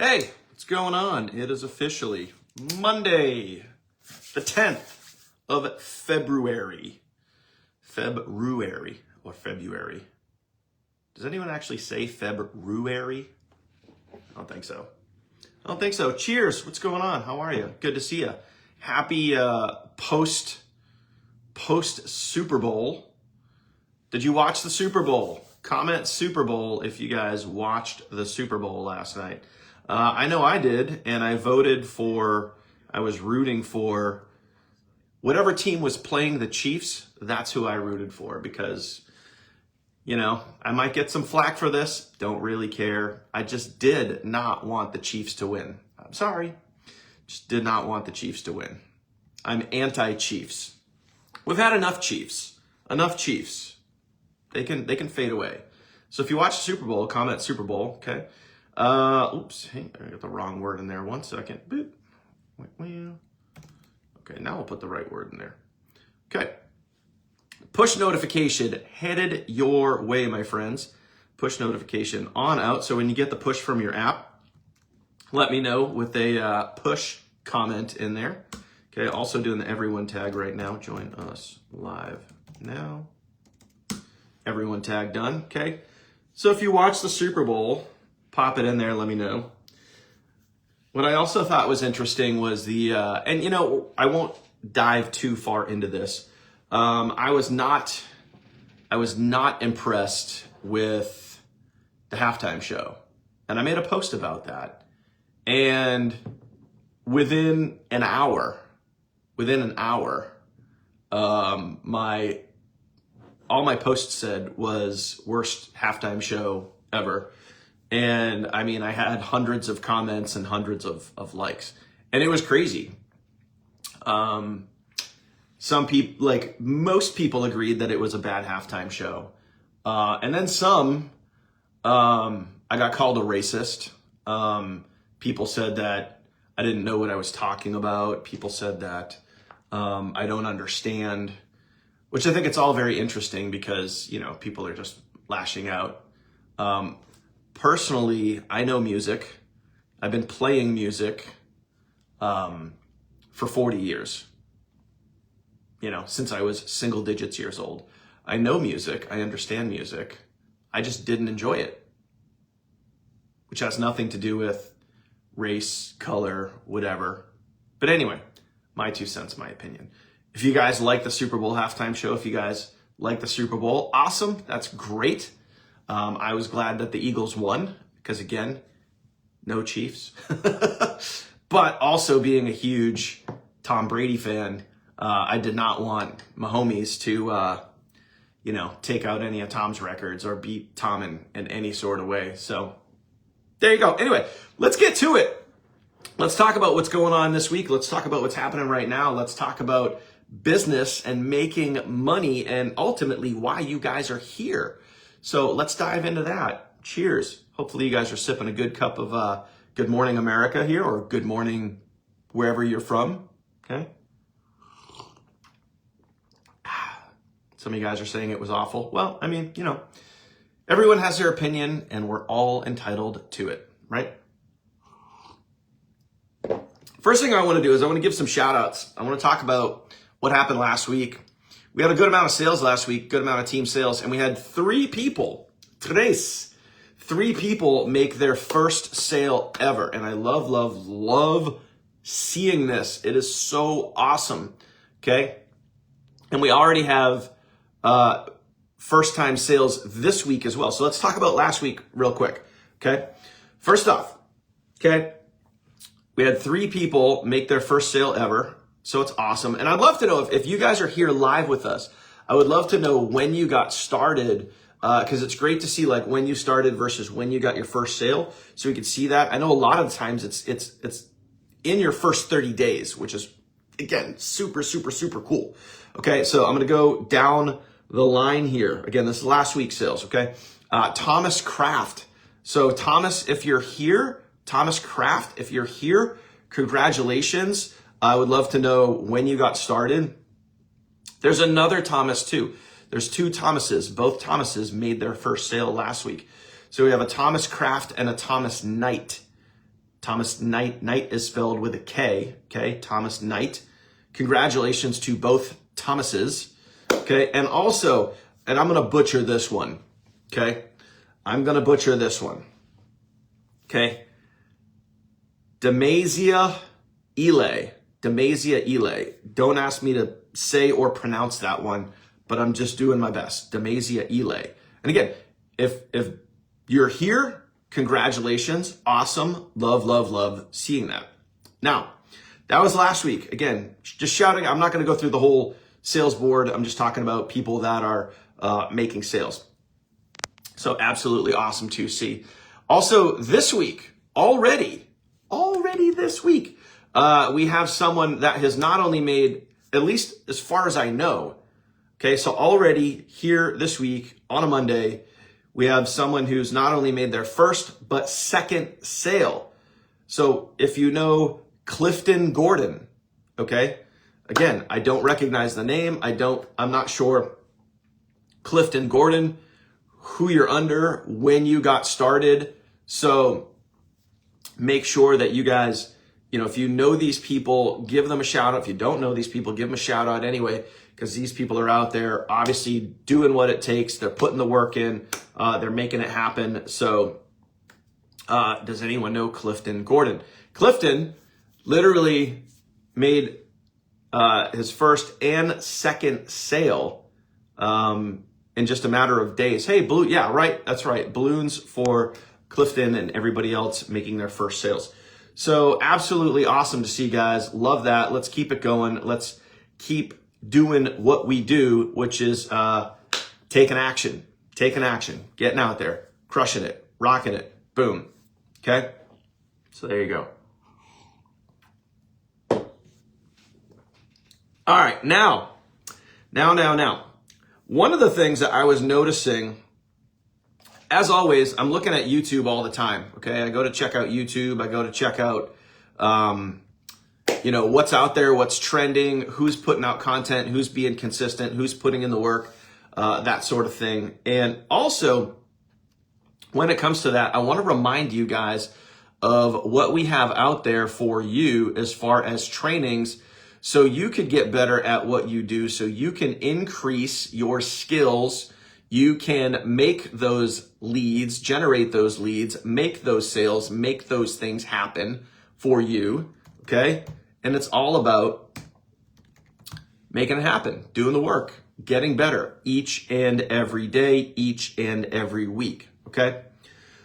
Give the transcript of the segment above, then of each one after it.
Hey, what's going on? It is officially Monday, the 10th of February. February. Does anyone actually say February? I don't think so. Cheers. What's going on? How are you? Good to see you. Happy post Super Bowl. Did you watch the Super Bowl? Comment Super Bowl if you guys watched the Super Bowl last night. I know I did, and I was rooting for whatever team was playing the Chiefs. That's who I rooted for because, I might get some flack for this. Don't really care. I just did not want the Chiefs to win. I'm sorry. Just did not want the Chiefs to win. I'm anti-Chiefs. We've had enough Chiefs. They can fade away. So if you watch the Super Bowl, comment Super Bowl, okay? Oops, hey, I got the wrong word in there. 1 second. Boop. Okay, now I'll put the right word in there. Okay. Push notification headed your way, my friends. Push notification on out. So when you get the push from your app, let me know with a push comment in there. Okay, also doing the everyone tag right now. Join us live now. Everyone tag done, okay? So if you watch the Super Bowl, pop it in there, let me know. What I also thought was interesting was I won't dive too far into this. I was not impressed with the halftime show. And I made a post about that. And within an hour, all my posts said was worst halftime show ever. And I mean, I had hundreds of comments and hundreds of likes, and it was crazy. Some people, most people agreed that it was a bad halftime show. And then some, I got called a racist. People said that I didn't know what I was talking about. People said that I don't understand, which I think it's all very interesting because, people are just lashing out. Personally, I know music. I've been playing music for 40 years, since I was single digits years old. I know music. I understand music. I just didn't enjoy it, which has nothing to do with race, color, whatever. But anyway, my 2 cents, my opinion. If you guys like the Super Bowl halftime show, if you guys like the Super Bowl, awesome. That's great. I was glad that the Eagles won because, again, no Chiefs. But also being a huge Tom Brady fan, I did not want Mahomes to, take out any of Tom's records or beat Tom in any sort of way. So there you go. Anyway, let's get to it. Let's talk about what's going on this week. Let's talk about what's happening right now. Let's talk about business and making money and ultimately why you guys are here. So let's dive into that. Cheers. Hopefully you guys are sipping a good cup of Good Morning America here, or Good Morning wherever you're from. Okay. Some of you guys are saying it was awful. Well, I mean, everyone has their opinion and we're all entitled to it, right? First thing I want to do is I want to give some shout outs. I want to talk about what happened last week. We had a good amount of sales last week, good amount of team sales, and we had three people make their first sale ever. And I love seeing this. It is so awesome. Okay. And we already have first time sales this week as well. So let's talk about last week real quick. Okay. First off, okay, we had 3 people make their first sale ever. So it's awesome. And I'd love to know if you guys are here live with us, I would love to know when you got started, because it's great to see when you started versus when you got your first sale. So we can see that. I know a lot of the times it's in your first 30 days, which is, again, super cool. Okay. So I'm going to go down the line here. Again, this is last week's sales. Okay. Thomas Kraft. So Thomas, if you're here, congratulations. I would love to know when you got started. There's another Thomas too. There's 2 Thomases. Both Thomases made their first sale last week. So we have a Thomas Kraft and a Thomas Knight. Thomas Knight. Knight is spelled with a K, okay? Thomas Knight. Congratulations to both Thomases, okay? And also, and I'm going to butcher this one, okay? I'm going to butcher this one, okay? Demasia Ile. Demasia Ile. Don't ask me to say or pronounce that one, but I'm just doing my best. Demasia Ile. And again, if you're here, congratulations. Awesome. Love, love, love seeing that. Now, that was last week. Again, just shouting. I'm not going to go through the whole sales board. I'm just talking about people that are making sales. So absolutely awesome to see. Also, this week, already this week, we have someone that has not only made, at least as far as I know, okay, so already here this week on a Monday, we have someone who's not only made their first, but second sale. So if you know Clifton Gordon, okay, again, I don't recognize the name. I'm not sure Clifton Gordon, who you're under, when you got started. So make sure that you guys, if you know these people, give them a shout out. If you don't know these people, give them a shout out anyway, because these people are out there obviously doing what it takes. They're putting the work in. They're making it happen. So does anyone know Clifton Gordon? Clifton literally made his first and second sale in just a matter of days. Hey, yeah, right. That's right. Balloons for Clifton and everybody else making their first sales. So absolutely awesome to see, guys. Love that. Let's keep it going. Let's keep doing what we do, which is taking action, getting out there, crushing it, rocking it. Boom. Okay. So there you go. All right. Now. One of the things that I was noticing, as always, I'm looking at YouTube all the time. Okay. I go to check out YouTube. I go to check out, what's out there, what's trending, who's putting out content, who's being consistent, who's putting in the work, that sort of thing. And also, when it comes to that, I want to remind you guys of what we have out there for you as far as trainings, so you could get better at what you do, so you can increase your skills. You can make those leads, generate those leads, make those sales, make those things happen for you, okay? And it's all about making it happen, doing the work, getting better each and every day, each and every week, okay?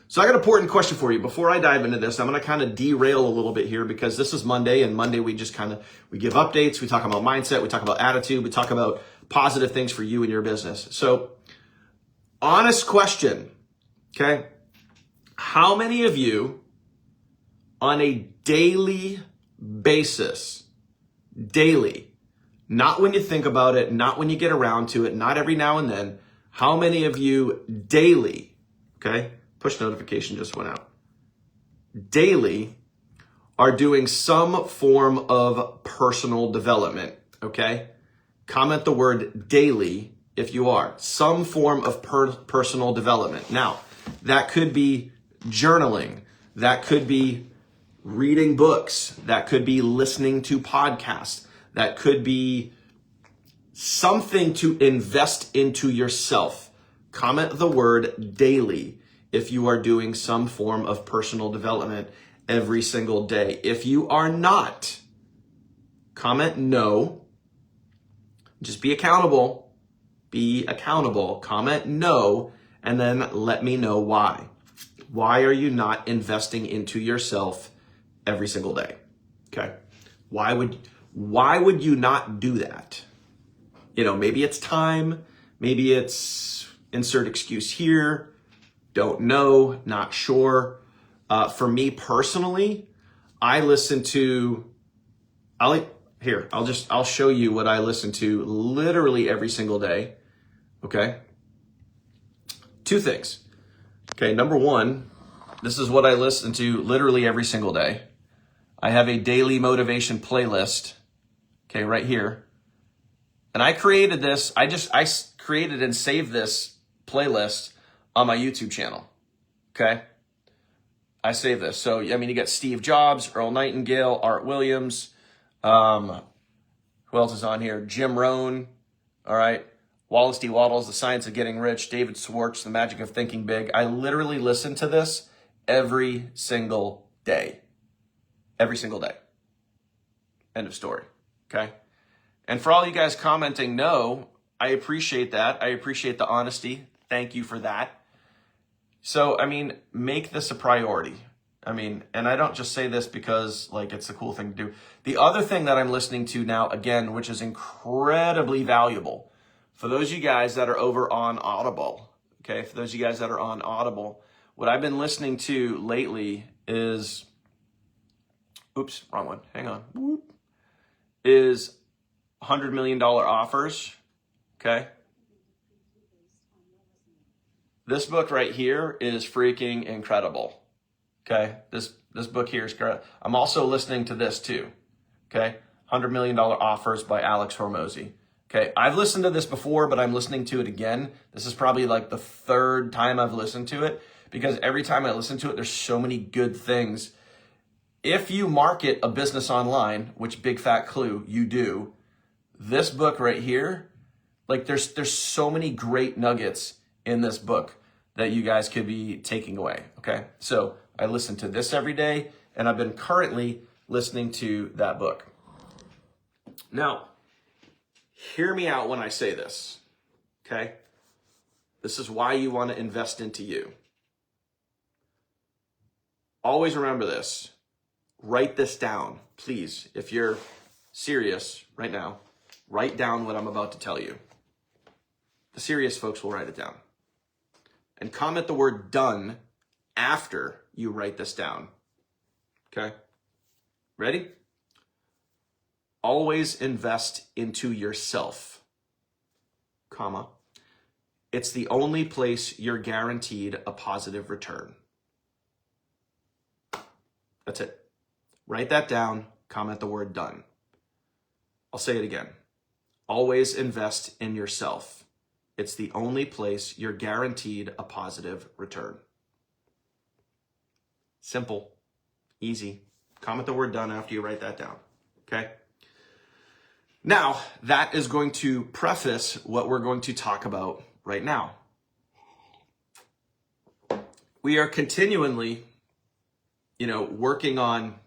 So I got an important question for you. Before I dive into this, I'm going to kind of derail a little bit here, because this is Monday, and Monday we just we give updates, we talk about mindset, we talk about attitude, we talk about positive things for you and your business. So honest question, okay? How many of you on a daily basis, not when you think about it, not when you get around to it, not every now and then, how many of you daily, okay? Push notification just went out. Daily are doing some form of personal development, okay? Comment the word daily if you are. Some form of personal development. Now, that could be journaling. That could be reading books. That could be listening to podcasts. That could be something to invest into yourself. Comment the word daily if you are doing some form of personal development every single day. If you are not, comment no. Just be accountable. Comment no, and then let me know why. Why are you not investing into yourself every single day? Okay. Why would you not do that? Maybe it's time, maybe it's insert excuse here, don't know, not sure. For me personally, I listen to, I'll show you what I listen to literally every single day. Okay. 2 things. Okay. Number 1, this is what I listen to literally every single day. I have a daily motivation playlist. Okay. Right here. And I created this. I created and saved this playlist on my YouTube channel. Okay. I save this. So, I mean, you got Steve Jobs, Earl Nightingale, Art Williams. Who else is on here? Jim Rohn. All right. Wallace D. Wattles, The Science of Getting Rich. David Schwartz, The Magic of Thinking Big. I literally listen to this every single day. Every single day. End of story. Okay. And for all you guys commenting no, I appreciate that. I appreciate the honesty. Thank you for that. So, I mean, make this a priority. I mean, and I don't just say this because, like, it's a cool thing to do. The other thing that I'm listening to now, again, which is incredibly valuable, for those of you guys that are over on Audible, okay, for those of you guys that are on Audible, what I've been listening to lately is, oops, wrong one, hang on, is $100 million offers, okay? This book right here is freaking incredible. Okay, this book here is great. I'm also listening to this too. Okay, $100 million offers by Alex Hormozy. Okay, I've listened to this before, but I'm listening to it again. This is probably like the third time I've listened to it, because every time I listen to it, there's so many good things. If you market a business online, which big fat clue you do, this book right here, like there's so many great nuggets in this book that you guys could be taking away, okay? So I listen to this every day, and I've been currently listening to that book. Now, hear me out when I say this, okay? This is why you want to invest into you. Always remember this. Write this down, please. If you're serious right now, write down what I'm about to tell you. The serious folks will write it down. And comment the word done after you write this down. Okay? Ready? Always invest into yourself, comma. It's the only place you're guaranteed a positive return. That's it. Write that down, comment the word done. I'll say it again. Always invest in yourself. It's the only place you're guaranteed a positive return. Simple, easy. Comment the word done after you write that down, okay? Now, that is going to preface what we're going to talk about right now. We are continually, working on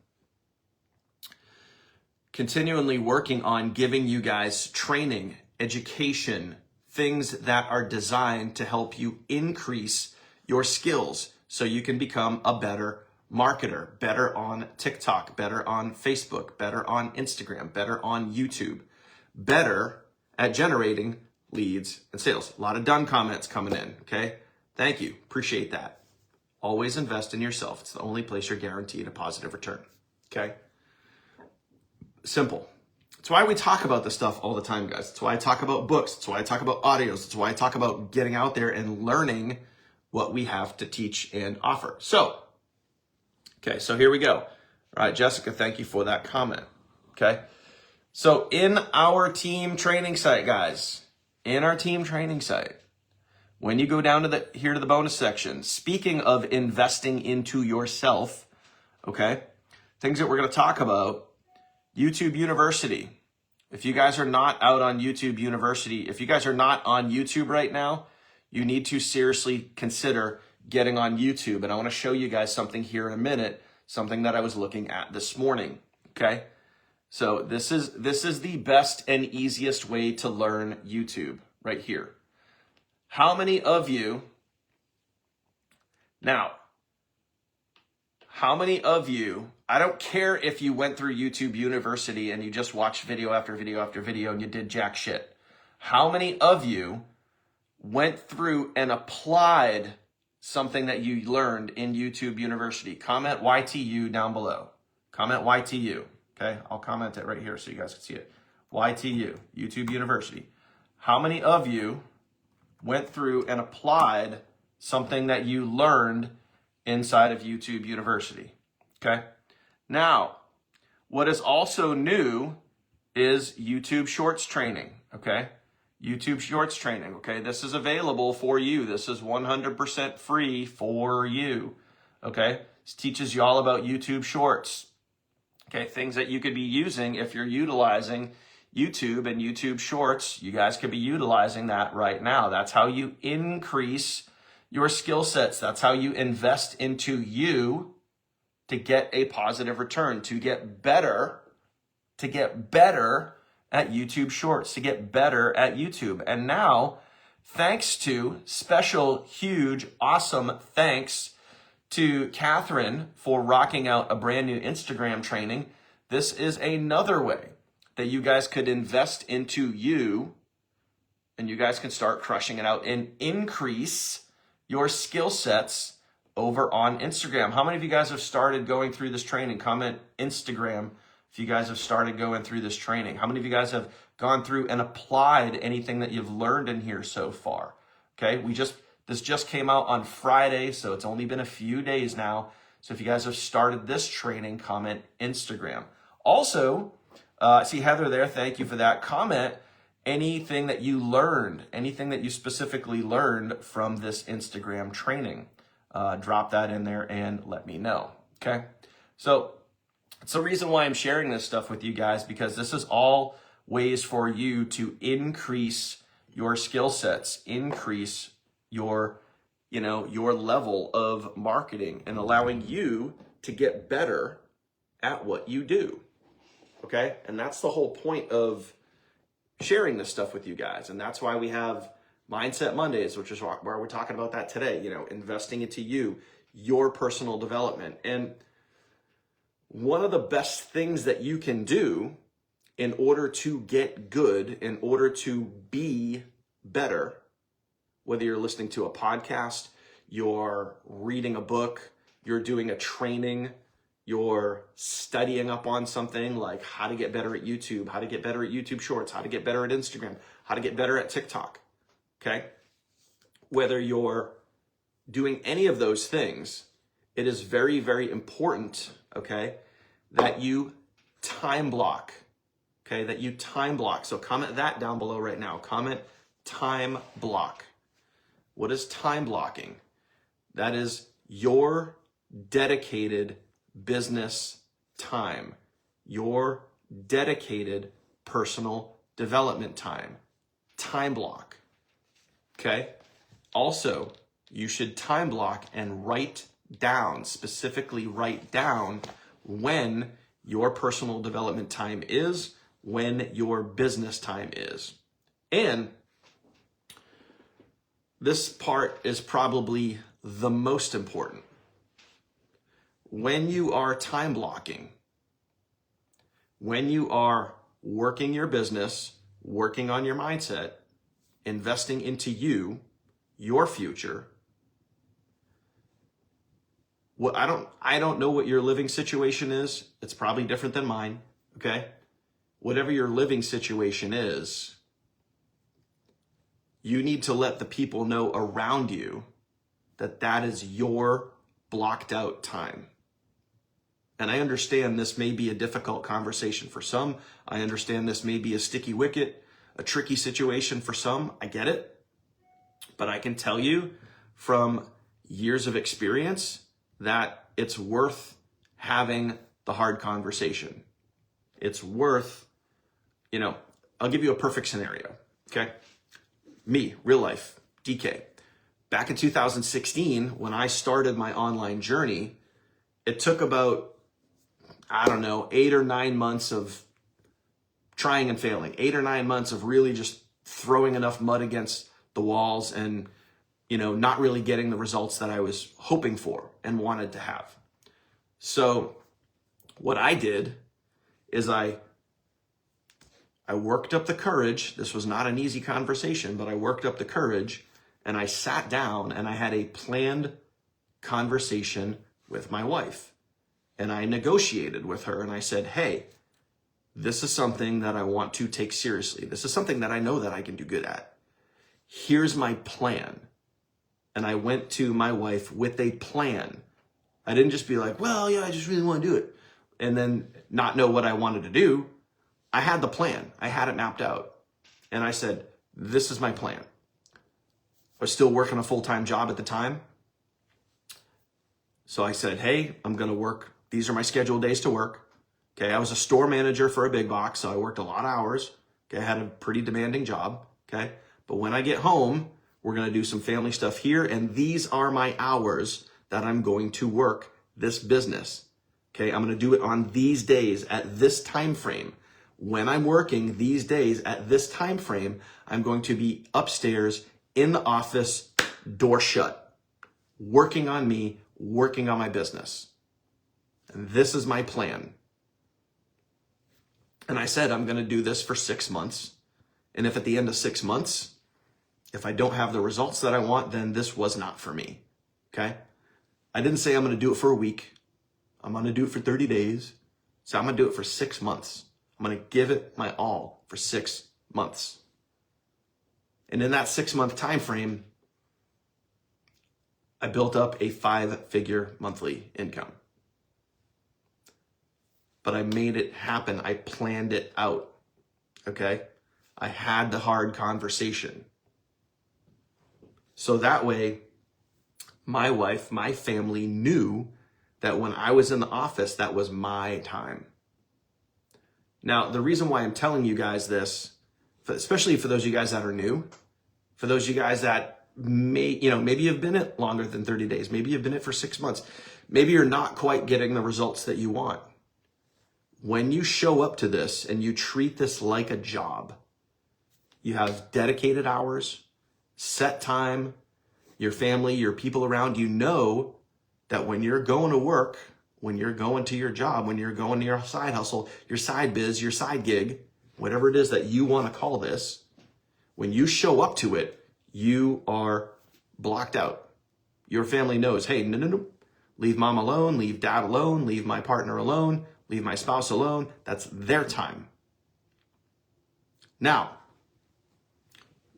giving you guys training, education, things that are designed to help you increase your skills so you can become a better marketer, better on TikTok, better on Facebook, better on Instagram, better on YouTube, better at generating leads and sales. A lot of done comments coming in, okay? Thank you, appreciate that. Always invest in yourself. It's the only place you're guaranteed a positive return, okay? Simple. That's why we talk about this stuff all the time, guys. That's why I talk about books. That's why I talk about audios. That's why I talk about getting out there and learning what we have to teach and offer. So here we go. All right, Jessica, thank you for that comment. Okay. So in our team training site, guys, when you go down to the bonus section, speaking of investing into yourself, okay, things that we're going to talk about, YouTube University. If you guys are not out on YouTube University, if you guys are not on YouTube right now, you need to seriously consider getting on YouTube. And I want to show you guys something here in a minute, something that I was looking at this morning, okay? So this is the best and easiest way to learn YouTube right here. How many of you, I don't care if you went through YouTube University and you just watched video after video after video and you did jack shit. How many of you went through and applied something that you learned in YouTube University? Comment YTU down below. Comment YTU, okay? I'll comment it right here so you guys can see it. YTU, YouTube University. How many of you went through and applied something that you learned inside of YouTube University, okay? Now, what is also new is YouTube Shorts training, okay? YouTube Shorts training, okay? This is available for you. This is 100% free for you, okay? This teaches you all about YouTube Shorts. Okay, things that you could be using if you're utilizing YouTube and YouTube Shorts. You guys could be utilizing that right now. That's how you increase your skill sets. That's how you invest into you to get a positive return, to get better at YouTube Shorts, to get better at YouTube. And now, thanks to special, huge, awesome thanks to Catherine for rocking out a brand new Instagram training. This is another way that you guys could invest into you, and you guys can start crushing it out and increase your skill sets over on Instagram. How many of you guys have started going through this training? Comment Instagram if you guys have started going through this training. How many of you guys have gone through and applied anything that you've learned in here so far? Okay, this just came out on Friday, so it's only been a few days now. So if you guys have started this training, comment Instagram. Also, see Heather there, thank you for that. Comment anything that you learned, anything that you specifically learned from this Instagram training. Drop that in there and let me know, okay? So it's the reason why I'm sharing this stuff with you guys, because this is all ways for you to increase your skill sets, increase your level of marketing, and allowing you to get better at what you do. Okay? And that's the whole point of sharing this stuff with you guys. And that's why we have Mindset Mondays, which is where we're talking about that today, investing into you, your personal development. And one of the best things that you can do in order to get good, in order to be better, whether you're listening to a podcast, you're reading a book, you're doing a training, you're studying up on something like how to get better at YouTube, how to get better at YouTube Shorts, how to get better at Instagram, how to get better at TikTok, okay? Whether you're doing any of those things, it is very, very important, okay, that you time block, okay, that you time block. So comment that down below right now. Comment time block. What is time blocking? That is your dedicated business time, your dedicated personal development time. Time block, okay? Also, you should time block and specifically write down when your personal development time is, when your business time is. And this part is probably the most important. When you are time blocking, when you are working your business, working on your mindset, investing into you, your future, I don't know what your living situation is. It's probably different than mine, okay? Whatever your living situation is, you need to let the people know around you that that is your blocked out time. And I understand this may be a difficult conversation for some. I understand this may be a sticky wicket, a tricky situation for some. I get it. But I can tell you from years of experience that it's worth having the hard conversation. It's worth, I'll give you a perfect scenario, okay? Me, real life, DK. Back in 2016, when I started my online journey, it took about, 8 or 9 months of trying and failing, 8 or 9 months of really just throwing enough mud against the walls and, not really getting the results that I was hoping for and wanted to have. So what I did is I worked up the courage. This was not an easy conversation, but I worked up the courage and I sat down and I had a planned conversation with my wife. And I negotiated with her and I said, hey, this is something that I want to take seriously. This is something that I know that I can do good at. Here's my plan. And I went to my wife with a plan. I didn't just be like, well, yeah, I just really want to do it. And then not know what I wanted to do. I had the plan. I had it mapped out. And I said, this is my plan. I was still working a full-time job at the time. So I said, hey, I'm going to work. These are my scheduled days to work. Okay. I was a store manager for a big box, so I worked a lot of hours. Okay. I had a pretty demanding job. Okay. But when I get home, we're going to do some family stuff here. And these are my hours that I'm going to work this business. Okay. I'm going to do it on these days at this time frame. When I'm working these days at this time frame, I'm going to be upstairs in the office, door shut, working on me, working on my business. And this is my plan. And I said, I'm going to do this for 6 months. And if at the end of 6 months, if I don't have the results that I want, then this was not for me. Okay. I didn't say I'm going to do it for a week. I'm going to do it for 30 days. So I'm going to do it for 6 months. I'm going to give it my all for 6 months. And in that 6-month time frame, I built up a 5-figure monthly income. But I made it happen. I planned it out. Okay? I had the hard conversation. So that way, my wife, my family knew that when I was in the office, that was my time. Now, the reason why I'm telling you guys this, especially for those of you guys that are new, for those of you guys that maybe you've been it longer than 30 days, maybe you've been it for 6 months, maybe you're not quite getting the results that you want. When you show up to this and you treat this like a job, you have dedicated hours, set time, your family, your people around you know that when you're going to work, when you're going to your job, when you're going to your side hustle, your side biz, your side gig, whatever it is that you want to call this, when you show up to it, you are blocked out. Your family knows, hey, no. Leave mom alone, leave dad alone, leave my partner alone, leave my spouse alone. That's their time. Now,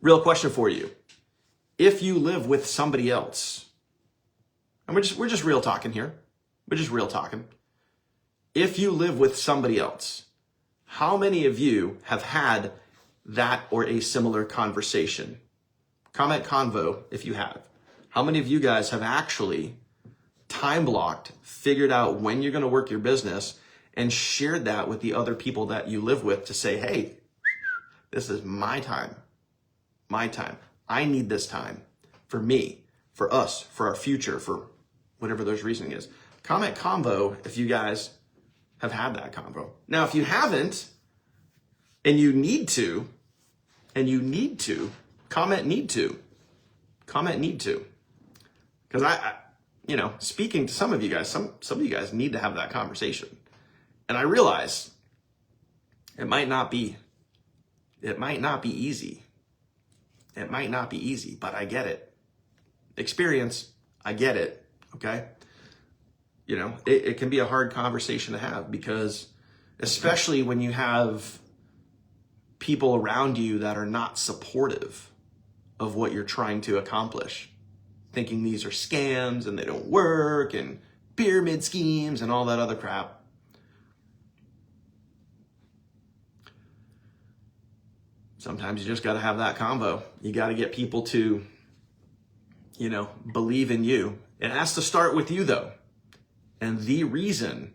real question for you. If you live with somebody else, and we're just real talking here. We're just real talking. If you live with somebody else, how many of you have had that or a similar conversation? Comment convo if you have. How many of you guys have actually time blocked, figured out when you're going to work your business, and shared that with the other people that you live with to say, hey, this is my time. My time. I need this time for me, for us, for our future, for whatever those reasoning is. Comment convo if you guys have had that convo. Now, if you haven't, and you need to, comment need to. Comment need to. Because I speaking to some of you guys, some of you guys need to have that conversation. And I realize it might not be easy. It might not be easy, but I get it. Experience, I get it, okay? It can be a hard conversation to have because especially when you have people around you that are not supportive of what you're trying to accomplish, thinking these are scams and they don't work and pyramid schemes and all that other crap. Sometimes you just got to have that convo. You got to get people to, believe in you. It has to start with you though. And the reason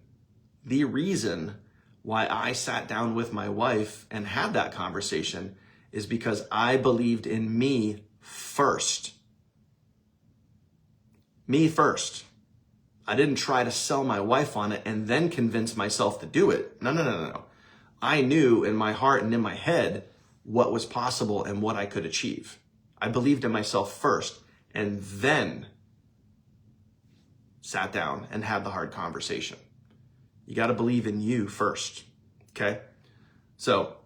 why I sat down with my wife and had that conversation is because I believed in me first. Me first. I didn't try to sell my wife on it and then convince myself to do it. No. I knew in my heart and in my head what was possible and what I could achieve. I believed in myself first and then sat down and had the hard conversation. You got to believe in you first. Okay? So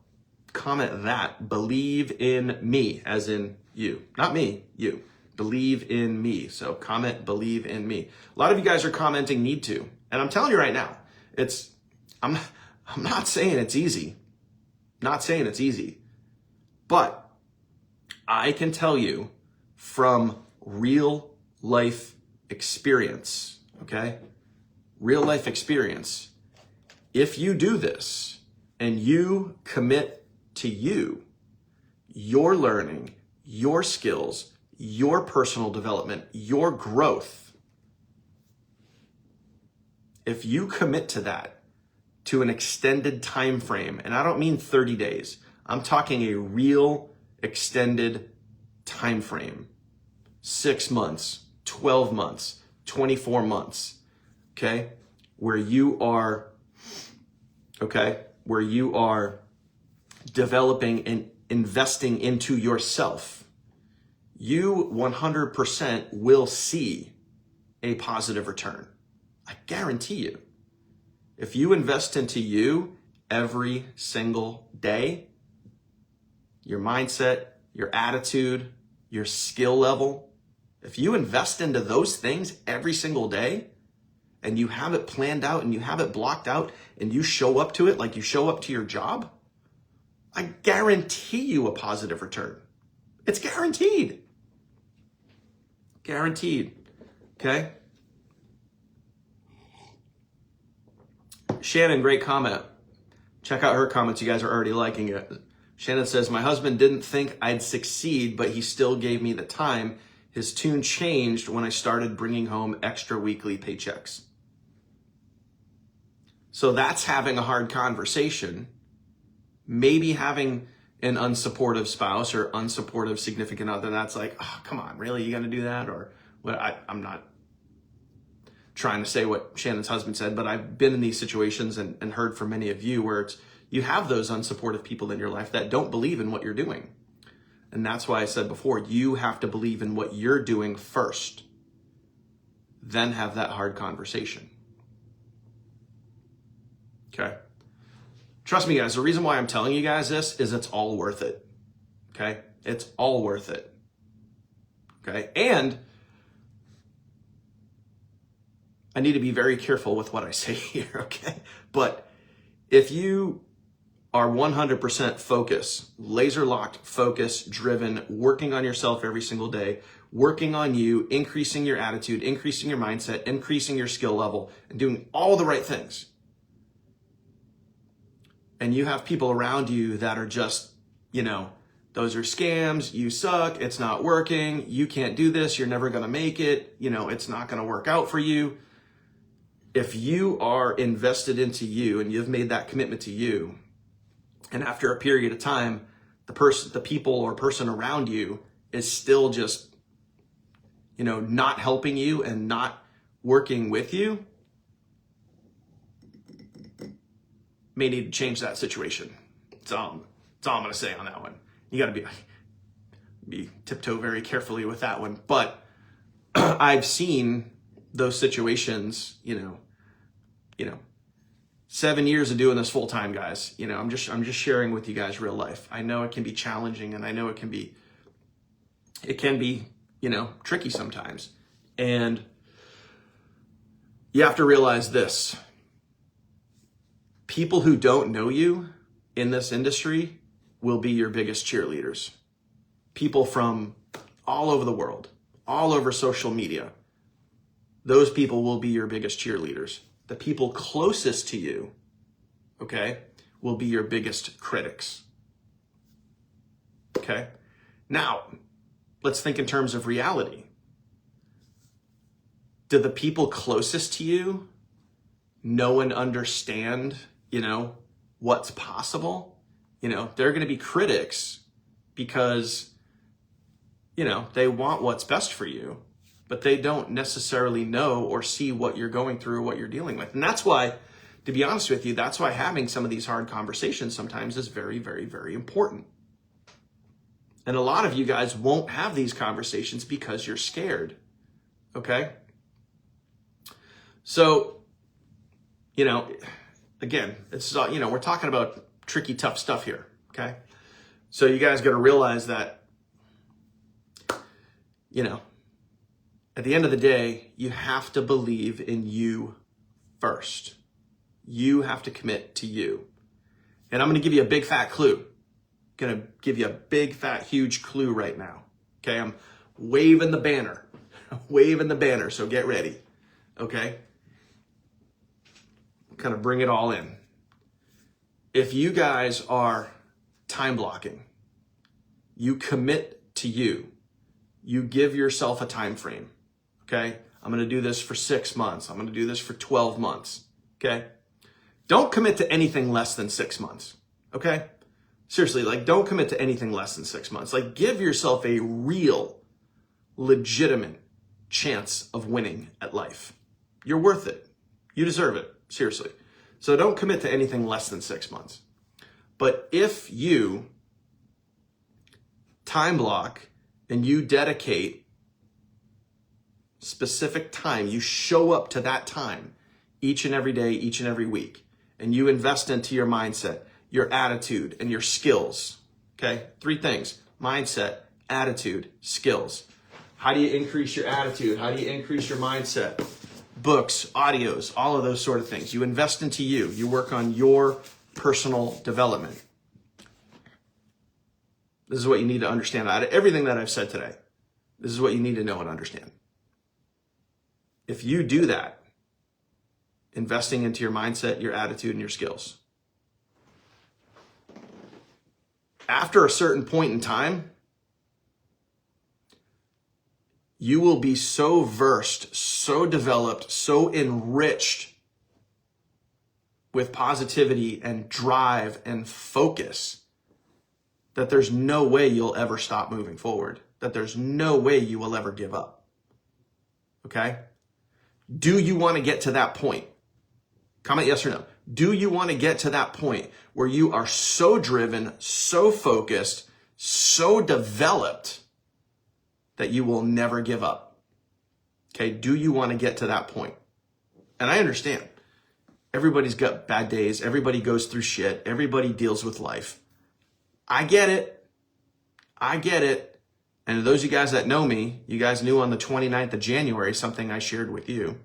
comment that. Believe in me, as in you. Not me, you. Believe in me. So comment, believe in me. A lot of you guys are commenting need to. And I'm telling you right now, I'm not saying it's easy. Not saying it's easy. But I can tell you from real life experience, okay? Real life experience. If you do this and you commit to you, your learning, your skills, your personal development, your growth, if you commit to that, to an extended time frame, and I don't mean 30 days, I'm talking a real extended time frame, 6 months, 12 months, 24 months, okay, where you are developing and investing into yourself, you 100% will see a positive return. I guarantee you. If you invest into you every single day, your mindset, your attitude, your skill level, if you invest into those things every single day and you have it planned out and you have it blocked out and you show up to it like you show up to your job, I guarantee you a positive return. It's guaranteed. Guaranteed. Okay? Shannon, great comment. Check out her comments. You guys are already liking it. Shannon says, my husband didn't think I'd succeed, but he still gave me the time. His tune changed when I started bringing home extra weekly paychecks. So that's having a hard conversation. Maybe having an unsupportive spouse or unsupportive significant other that's like, oh, come on, really? You gonna do that? Or what? I'm not trying to say what Shannon's husband said, but I've been in these situations and heard from many of you where you have those unsupportive people in your life that don't believe in what you're doing. And that's why I said before, you have to believe in what you're doing first, then have that hard conversation. Okay? Trust me, guys, the reason why I'm telling you guys this is it's all worth it. Okay? It's all worth it. Okay? And I need to be very careful with what I say here, okay? But if you are 100% focused, laser locked, focus driven, working on yourself every single day, working on you, increasing your attitude, increasing your mindset, increasing your skill level, and doing all the right things, and you have people around you that are just, those are scams, you suck, it's not working, you can't do this, you're never gonna make it, it's not gonna work out for you. If you are invested into you and you've made that commitment to you, and after a period of time, the people or person around you is still just, not helping you and not working with you, may need to change that situation. That's all I'm going to say on that one. You got to be tiptoe very carefully with that one. But I've seen those situations, 7 years of doing this full time, guys. I'm just sharing with you guys real life. I know it can be challenging, and I know it can be, tricky sometimes. And you have to realize this. People who don't know you in this industry will be your biggest cheerleaders. People from all over the world, all over social media. Those people will be your biggest cheerleaders. The people closest to you, okay, will be your biggest critics. Okay? Now, let's think in terms of reality. Do the people closest to you know and understand, what's possible? They're going to be critics because, they want what's best for you, but they don't necessarily know or see what you're going through, what you're dealing with. And that's why, to be honest with you, that's why having some of these hard conversations sometimes is very, very, very important. And a lot of you guys won't have these conversations because you're scared. Okay? So, again, it's we're talking about tricky, tough stuff here. Okay? So you guys got to realize that, at the end of the day, you have to believe in you first. You have to commit to you. And I'm going to give you a big fat clue. Going to give you a big fat huge clue right now. Okay? I'm waving the banner. Waving the banner, so get ready. Okay? Kind of bring it all in. If you guys are time blocking, you commit to you. You give yourself a time frame. Okay? I'm going to do this for 6 months. I'm going to do this for 12 months. Okay. Don't commit to anything less than 6 months. Okay. Seriously, like don't commit to anything less than 6 months. Like give yourself a real, legitimate chance of winning at life. You're worth it. You deserve it. Seriously. So don't commit to anything less than 6 months. But if you time block and you dedicate specific time, you show up to that time each and every day, each and every week, and you invest into your mindset, your attitude, and your skills. Okay? 3 things: mindset, attitude, skills. How do you increase your attitude? How do you increase your mindset? Books, audios, all of those sort of things. You invest into you. You work on your personal development. This is what you need to understand out of everything that I've said today. This is what you need to know and understand. If you do that, investing into your mindset, your attitude, and your skills, after a certain point in time, you will be so versed, so developed, so enriched with positivity and drive and focus that there's no way you'll ever stop moving forward, that there's no way you will ever give up. Okay? Do you want to get to that point? Comment yes or no. Do you want to get to that point where you are so driven, so focused, so developed that you will never give up? Okay, do you want to get to that point? And I understand. Everybody's got bad days. Everybody goes through shit. Everybody deals with life. I get it. I get it. And those of you guys that know me, you guys knew on the 29th of January something I shared with you.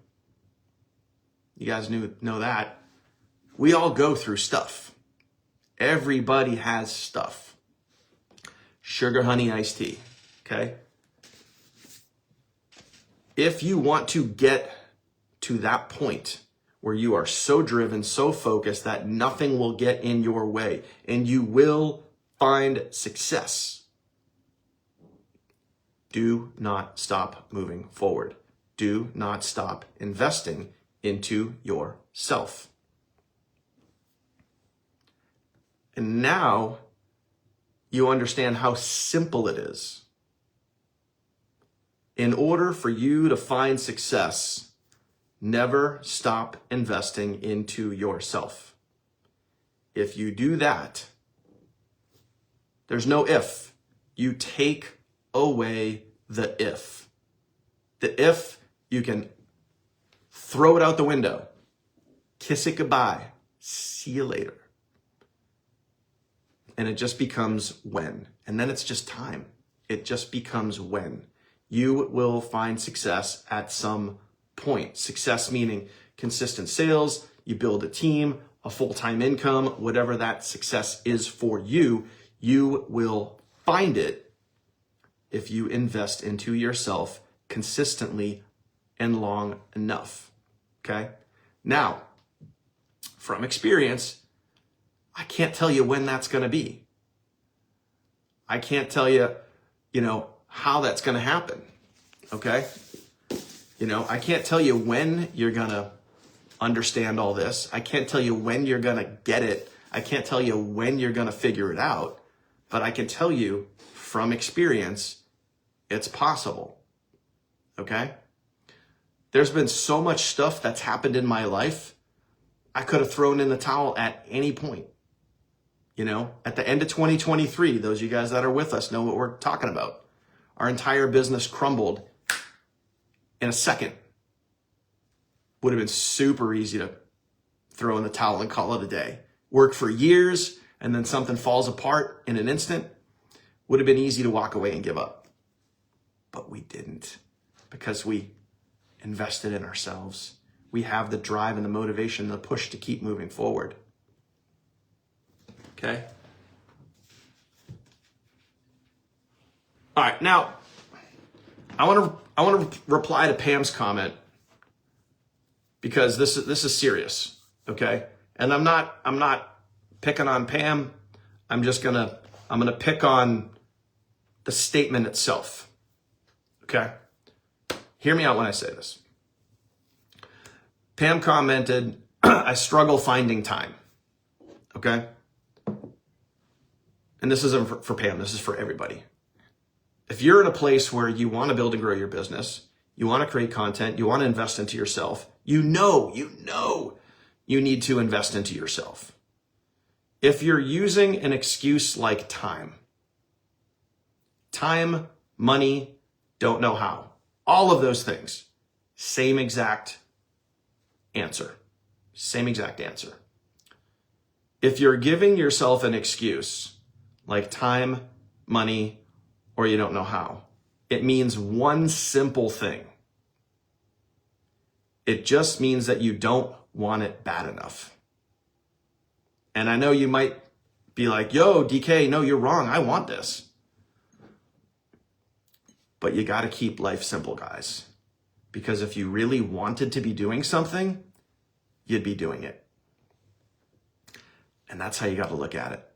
You guys know that. We all go through stuff. Everybody has stuff. Sugar, honey, iced tea. Okay? If you want to get to that point where you are so driven, so focused that nothing will get in your way and you will find success, do not stop moving forward. Do not stop investing into yourself. And now you understand how simple it is. In order for you to find success, never stop investing into yourself. If you do that, there's no if. You take away the if. The if, you can throw it out the window. Kiss it goodbye. See you later. And it just becomes when. And then it's just time. It just becomes when. You will find success at some point. Success meaning consistent sales, you build a team, a full-time income, whatever that success is for you, you will find it if you invest into yourself consistently and long enough. Okay? Now, from experience, I can't tell you when that's going to be. I can't tell you, how that's going to happen. Okay? I can't tell you when you're going to understand all this. I can't tell you when you're going to get it. I can't tell you when you're going to figure it out. But I can tell you from experience, it's possible. Okay? There's been so much stuff that's happened in my life, I could have thrown in the towel at any point. At the end of 2023, those of you guys that are with us know what we're talking about. Our entire business crumbled in a second. Would have been super easy to throw in the towel and call it a day. Work for years and then something falls apart in an instant. Would have been easy to walk away and give up. But we didn't, because we invested in ourselves. We have the drive and the motivation, the push to keep moving forward. Okay? All right, now I want to reply to Pam's comment, because this is serious, okay? And I'm not picking on Pam. I'm gonna pick on the statement itself. Okay? Hear me out when I say this. Pam commented, I struggle finding time. Okay? And this isn't for Pam, this is for everybody. If you're in a place where you want to build and grow your business, you want to create content, you want to invest into yourself, you know you need to invest into yourself. If you're using an excuse like time, money, don't know how, all of those things, same exact answer. Same exact answer. If you're giving yourself an excuse like time, money, or you don't know how, it means one simple thing. It just means that you don't want it bad enough. And I know you might be like, yo, DK, no, you're wrong. I want this. But you got to keep life simple, guys. Because if you really wanted to be doing something, you'd be doing it. And that's how you got to look at it.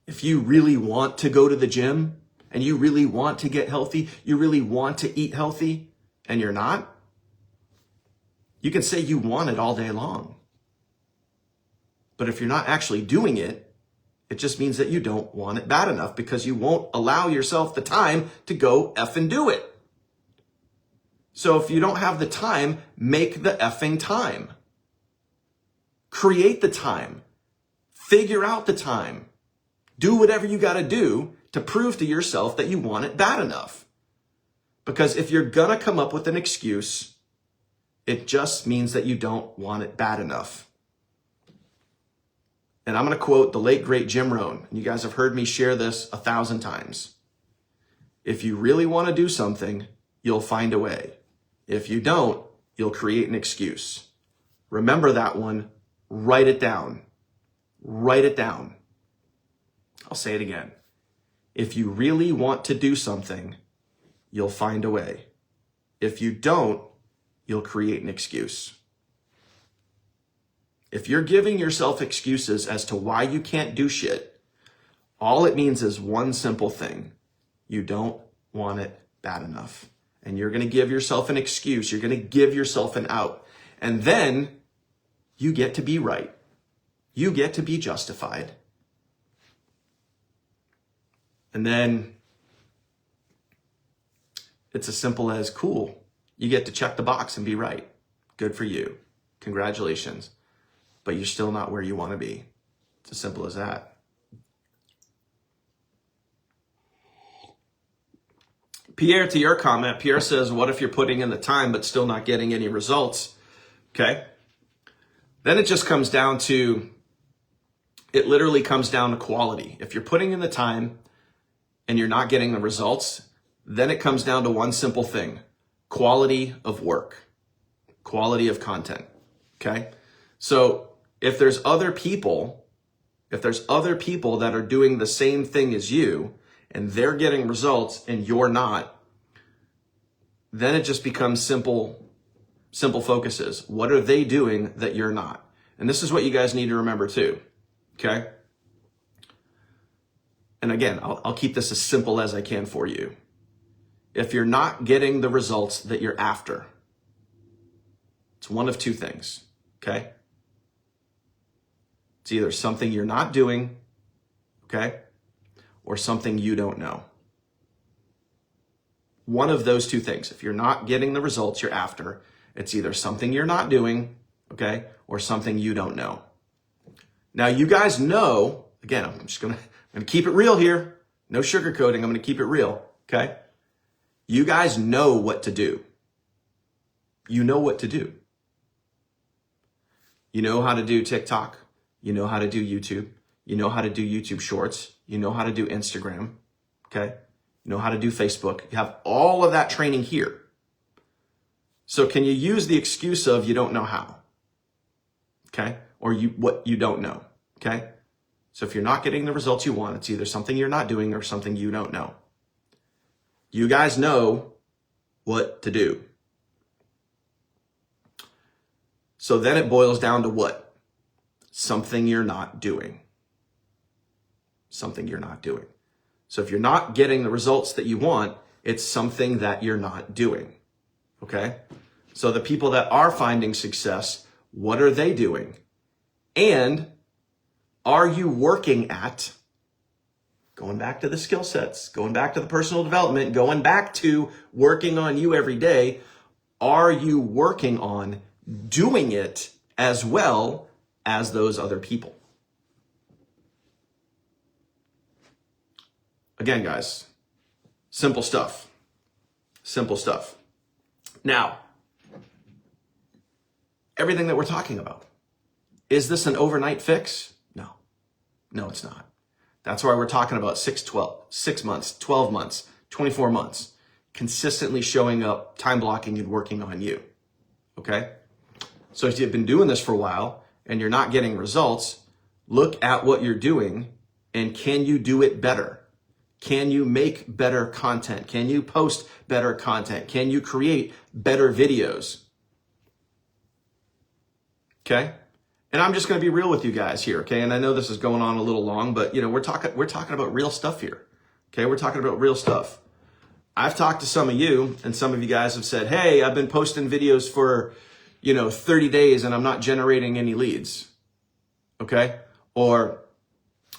If you really want to go to the gym and you really want to get healthy, you really want to eat healthy, and you're not, you can say you want it all day long. But if you're not actually doing it, it just means that you don't want it bad enough because you won't allow yourself the time to go effing do it. So if you don't have the time, make the effing time. Create the time. Figure out the time. Do whatever you got to do to prove to yourself that you want it bad enough. Because if you're going to come up with an excuse, it just means that you don't want it bad enough. And I'm going to quote the late, great Jim Rohn. You guys have heard me share this 1,000 times. If you really want to do something, you'll find a way. If you don't, you'll create an excuse. Remember that one. Write it down. Write it down. I'll say it again. If you really want to do something, you'll find a way. If you don't, you'll create an excuse. If you're giving yourself excuses as to why you can't do shit, all it means is one simple thing. You don't want it bad enough. And you're going to give yourself an excuse. You're going to give yourself an out. And then you get to be right. You get to be justified. And then it's as simple as, cool, you get to check the box and be right. Good for you. Congratulations. But you're still not where you want to be. It's as simple as that. Pierre, to your comment, Pierre says, what if you're putting in the time but still not getting any results? Okay. Then it just comes down to, it literally comes down to quality. If you're putting in the time and you're not getting the results, then it comes down to one simple thing: quality of work, quality of content. Okay. So if there's other people that are doing the same thing as you and they're getting results and you're not, then it just becomes simple focuses. What are they doing that you're not? And this is what you guys need to remember too. Okay. And again, I'll keep this as simple as I can for you. If you're not getting the results that you're after, it's one of two things. Okay. It's either something you're not doing, okay, or something you don't know. One of those two things. If you're not getting the results you're after, it's either something you're not doing, okay, or something you don't know. Now, you guys know, again, I'm going to keep it real here. No sugarcoating. I'm going to keep it real, okay? You guys know what to do. You know what to do. You know how to do TikTok. You know how to do YouTube. You know how to do YouTube Shorts. You know how to do Instagram, okay? You know how to do Facebook. You have all of that training here. So can you use the excuse of you don't know how, okay? Or what you don't know, okay? So if you're not getting the results you want, it's either something you're not doing or something you don't know. You guys know what to do. So then it boils down to what? Something you're not doing. Something you're not doing. So if you're not getting the results that you want, it's something that you're not doing. Okay? So the people that are finding success, what are they doing? And are you working at, going back to the skill sets, going back to the personal development, going back to working on you every day, are you working on doing it as well as those other people? Again, guys, simple stuff. Simple stuff. Now, everything that we're talking about, is this an overnight fix? No. No, it's not. That's why we're talking about 6 months, 12 months, 24 months, consistently showing up, time blocking and working on you. Okay? So if you've been doing this for a while and you're not getting results, look at what you're doing and can you do it better? Can you make better content? Can you post better content? Can you create better videos? Okay? And I'm just going to be real with you guys here, okay? And I know this is going on a little long, but we're talking about real stuff here. Okay? We're talking about real stuff. I've talked to some of you and some of you guys have said, "Hey, I've been posting videos for, 30 days and I'm not generating any leads." Okay? Or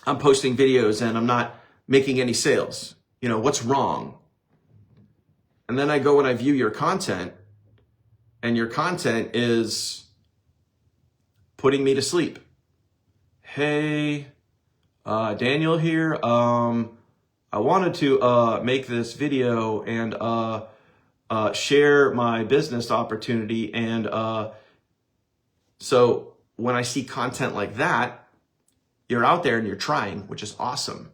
I'm posting videos and I'm not making any sales. What's wrong? And then I go and I view your content, and your content is putting me to sleep. "Hey, Daniel here. I wanted to make this video and share my business opportunity." And so when I see content like that, you're out there and you're trying, which is awesome.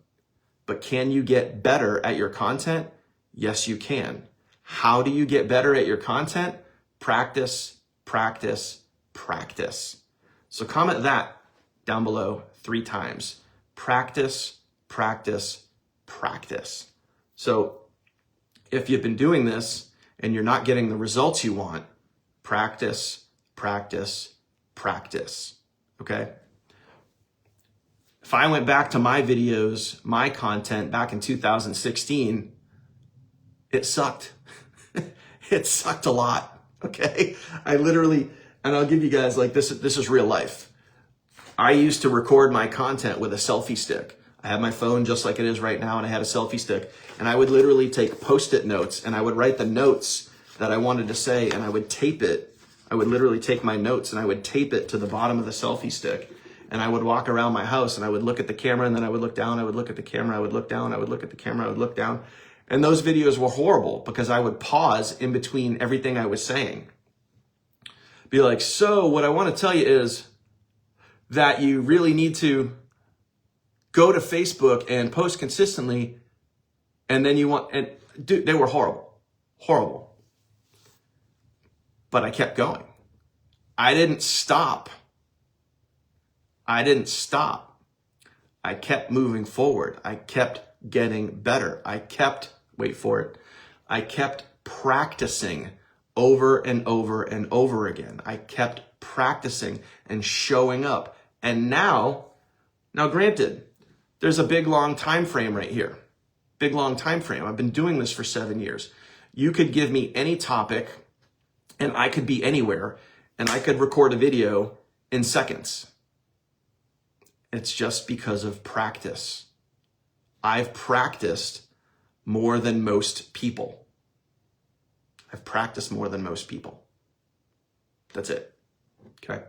But can you get better at your content? Yes, you can. How do you get better at your content? Practice, practice, practice. So comment that down below 3 times. Practice, practice, practice. So if you've been doing this and you're not getting the results you want, practice, practice, practice. Okay? If I went back to my videos, my content back in 2016, it sucked. It sucked a lot. Okay? I literally, and I'll give you guys this is real life. I used to record my content with a selfie stick. I had my phone just like it is right now, and I had a selfie stick. And I would literally take Post-it notes, and I would write the notes that I wanted to say, and I would tape it. I would literally take my notes, and I would tape it to the bottom of the selfie stick. And I would walk around my house, and I would look at the camera, and then I would look down, I would look at the camera, I would look down, I would look at the camera, I would look down. And those videos were horrible because I would pause in between everything I was saying. Be like, "So what I want to tell you is that you really need to go to Facebook and post consistently." And then dude, they were horrible, horrible. But I kept going. I didn't stop. I kept moving forward. I kept getting better. I kept practicing over and over and over again. I kept practicing and showing up. And now granted, there's a big long time frame right here. Big long time frame. I've been doing this for 7 years. You could give me any topic and I could be anywhere and I could record a video in seconds. It's just because of practice. I've practiced more than most people. I've practiced more than most people. That's it. Okay.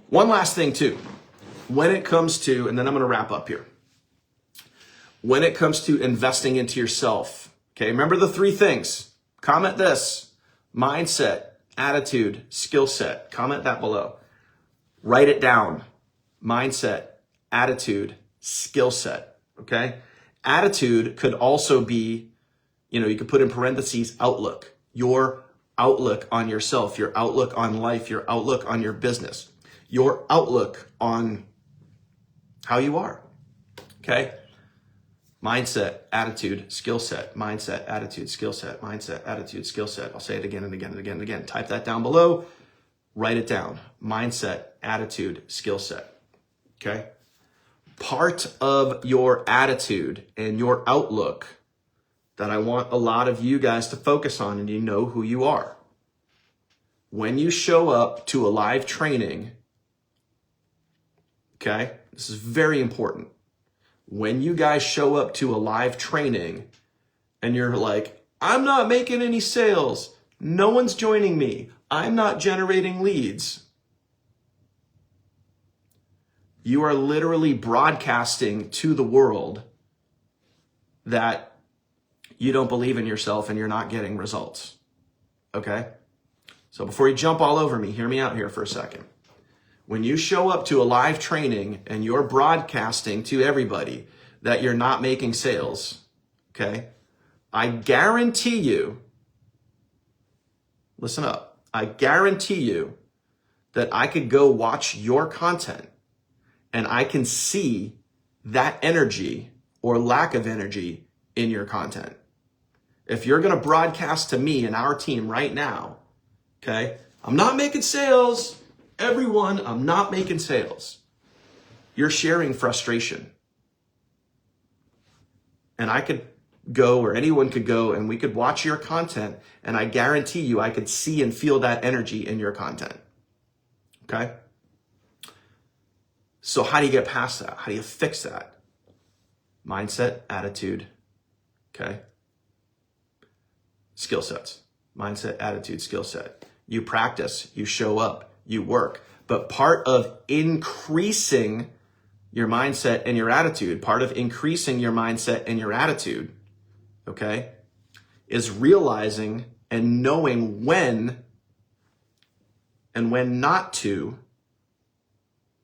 One last thing too. When it comes to, and then I'm going to wrap up here. When it comes to investing into yourself, okay, remember the 3 things. Comment this: mindset, attitude, skill set. Comment that below. Write it down. Mindset, attitude, skill set. Okay? Attitude could also be, you could put in parentheses, outlook. Your outlook on yourself, your outlook on life, your outlook on your business, your outlook on how you are. Okay? Mindset, attitude, skill set. Mindset, attitude, skill set. Mindset, attitude, skill set. I'll say it again and again and again and again. Type that down below. Write it down. Mindset, attitude, skill set. Okay? Part of your attitude and your outlook that I want a lot of you guys to focus on, and you know who you are. when you show up to a live training, okay, this is very important. When you guys show up to a live training and you're like, I'm not making any sales, no one's joining me, I'm not generating leads, you are literally broadcasting to the world that you don't believe in yourself and you're not getting results. Okay? So before you jump all over me, hear me out here for a second. When you show up to a live training and you're broadcasting to everybody that you're not making sales, okay? I guarantee you, listen up, I guarantee you that I could go watch your content and I can see that energy or lack of energy in your content. If you're going to broadcast to me and our team right now, okay, I'm not making sales, everyone, I'm not making sales. You're sharing frustration. And I could go, or anyone could go, and we could watch your content, and I guarantee you I could see and feel that energy in your content. Okay? So how do you get past that? How do you fix that? Mindset, attitude, okay? Skill sets. Mindset, attitude, skill set. You practice, you show up, you work. But part of increasing your mindset and your attitude, part of increasing your mindset and your attitude, okay, is realizing and knowing when and when not to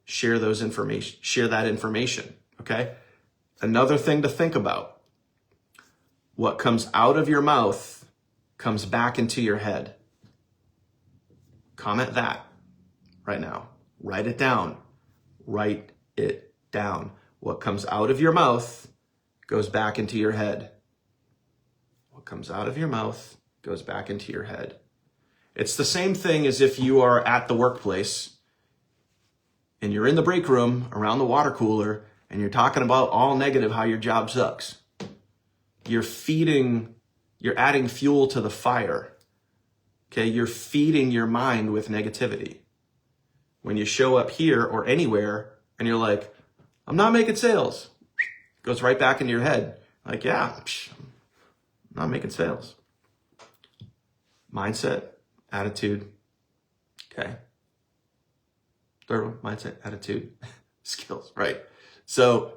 share that information, okay? Another thing to think about, what comes out of your mouth comes back into your head. Comment that right now. Write it down. Write it down. What comes out of your mouth goes back into your head. What comes out of your mouth goes back into your head. It's the same thing as if you are at the workplace and you're in the break room around the water cooler and you're talking about all negative how your job sucks. You're adding fuel to the fire. Okay, you're feeding your mind with negativity. When you show up here or anywhere and you're like, I'm not making sales, it goes right back into your head. Like, yeah, I'm not making sales. Mindset, attitude, okay. Third one, mindset, attitude, skills, right? So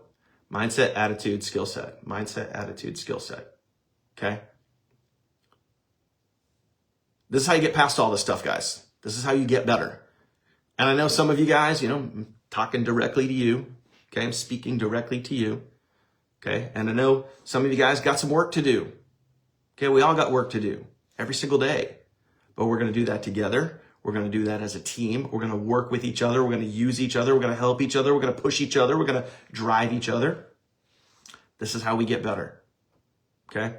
mindset, attitude, skill set. Mindset, attitude, skill set, okay? This is how you get past all this stuff, guys. This is how you get better. And I know some of you guys, I'm talking directly to you, okay? I'm speaking directly to you, okay? And I know some of you guys got some work to do, okay? We all got work to do every single day, but we're going to do that together. We're going to do that as a team. We're going to work with each other. We're going to use each other. We're going to help each other. We're going to push each other. We're going to drive each other. This is how we get better, okay?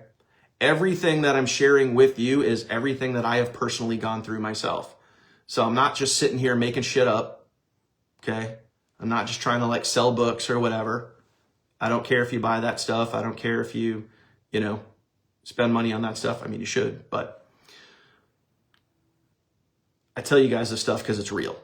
Everything that I'm sharing with you is everything that I have personally gone through myself. So I'm not just sitting here making shit up, okay? I'm not just trying to sell books or whatever. I don't care if you buy that stuff. I don't care if you, spend money on that stuff. I mean, you should, but I tell you guys this stuff because it's real,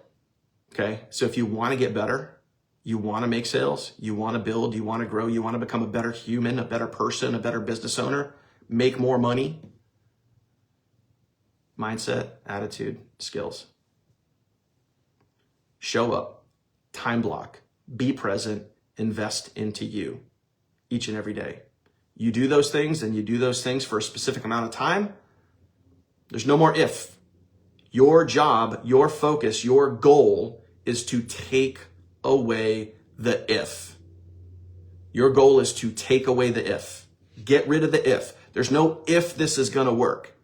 okay? So if you want to get better, you want to make sales, you want to build, you want to grow, you want to become a better human, a better person, a better business owner, make more money, mindset, attitude, skills. Show up, time block, be present, invest into you each and every day. You do those things and you do those things for a specific amount of time. There's no more if. Your job, your focus, your goal is to take away the if. Your goal is to take away the if. Get rid of the if. There's no if this is going to work.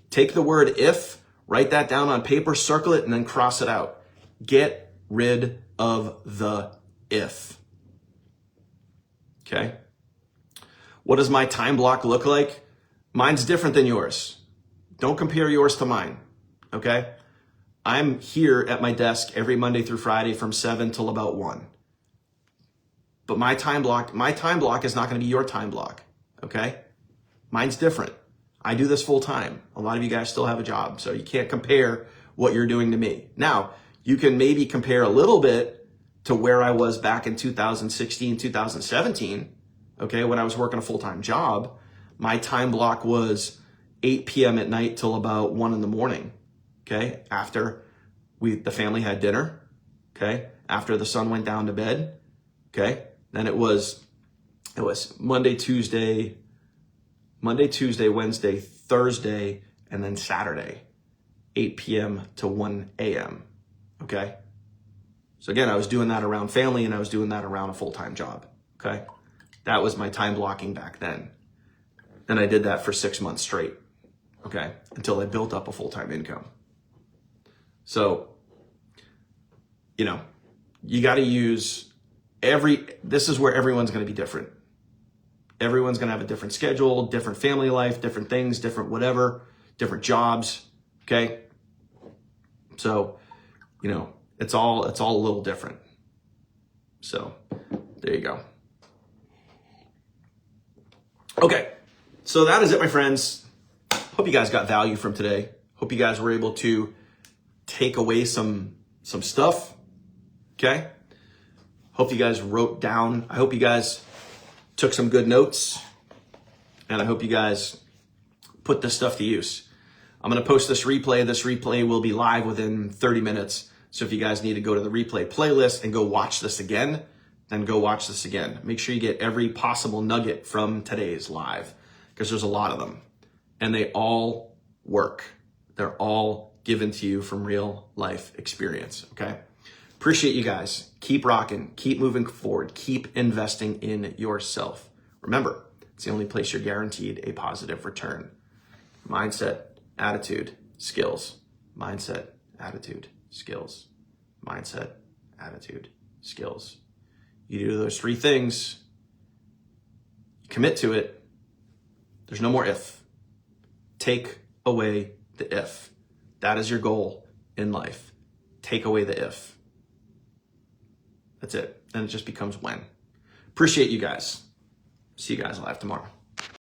Take the word if, write that down on paper, circle it, and then cross it out. Get rid of the if. Okay? What does my time block look like? Mine's different than yours. Don't compare yours to mine. Okay? I'm here at my desk every Monday through Friday from 7 till about 1. But my time block is not going to be your time block. Okay? Mine's different. I do this full time. A lot of you guys still have a job, so you can't compare what you're doing to me. Now, you can maybe compare a little bit to where I was back in 2016, 2017, okay, when I was working a full-time job. My time block was 8 p.m. at night till about 1 in the morning, okay, after the family had dinner, okay, after the son went down to bed, okay, then it was Monday, Tuesday, Wednesday, Thursday, and then Saturday, 8 p.m. to 1 a.m., okay? So again, I was doing that around family and I was doing that around a full-time job, okay? That was my time blocking back then. And I did that for 6 months straight, okay? Until I built up a full-time income. So, you know, you got to use this is where everyone's going to be different. Everyone's going to have a different schedule, different family life, different things, different whatever, different jobs, okay? So, you know, it's all a little different. So, there you go. Okay. So that is it, my friends. Hope you guys got value from today. Hope you guys were able to take away some stuff, okay? Hope you guys wrote down. I hope you guys took some good notes, and I hope you guys put this stuff to use. I'm going to post this replay. This replay will be live within 30 minutes. So if you guys need to go to the replay playlist and go watch this again, then go watch this again. Make sure you get every possible nugget from today's live, because there's a lot of them, and they all work. They're all given to you from real life experience, okay? Appreciate you guys. Keep rocking, keep moving forward, keep investing in yourself. Remember, it's the only place you're guaranteed a positive return. Mindset, attitude, skills. Mindset, attitude, skills. Mindset, attitude, skills. You do those 3 things, you commit to it, there's no more if. Take away the if. That is your goal in life. Take away the if. That's it. Then it just becomes when. Appreciate you guys. See you guys live tomorrow.